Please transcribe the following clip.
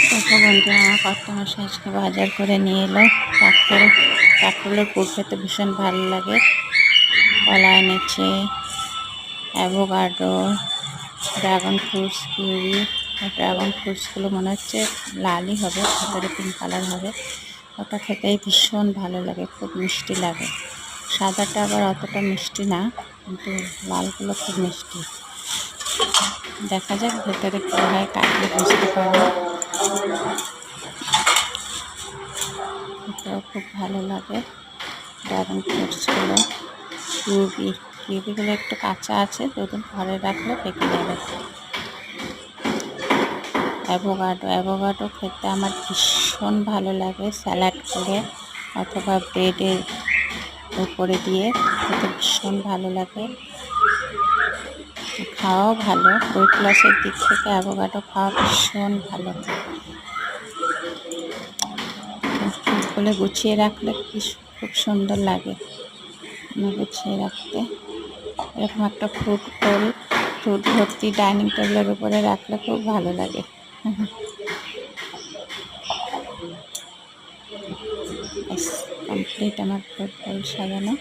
দেখো বন্ধুরা, আমার কর্তামশাই আজকে বাজার করে নিয়ে এলো কাঁকরোলের পুর খেতে ভীষণ ভালো লাগে। কলা এনেছে, avocado, dragon fruits, kiwi. Dragon ফ্রুটসগুলো মনে হচ্ছে লালই হবে, ভেতরে পিঙ্ক কালার হবে। ওটা খেতেই ভীষণ ভালো লাগে, খুব মিষ্টি লাগে। সাদাটা আবার অতটা মিষ্টি না, কিন্তু লালগুলো খুব মিষ্টি। দেখা যাক ভেতরে কী হয়, কাটলে বুঝতে পারবো। এটাও খুব ভালো লাগে। ড্রাগন ফ্রুটসগুলো, কিউবিগুলো একটু কাঁচা আছে, দুদিন ঘরে রাখলে পেকে যাবে। অ্যাভোকাডো খেতে আমার ভীষণ ভালো লাগে, স্যালাড করে অথবা ব্রেডের উপরে দিয়ে খেতে ভীষণ ভালো লাগে। খাওয়াও ভালো, ওয়েট লসের দিক থেকে অ্যাভোকাডো খাওয়া ভীষণ ভালো। ফুলগুলো গুছিয়ে রাখলে খুব সুন্দর লাগে গুছিয়ে রাখতে। এরকম একটা ফ্রুট ভর্তি ডাইনিং টেবিলের উপরে রাখলে খুব ভালো লাগে। কমপ্লিট আমার ফ্রুট বোল সাজানো।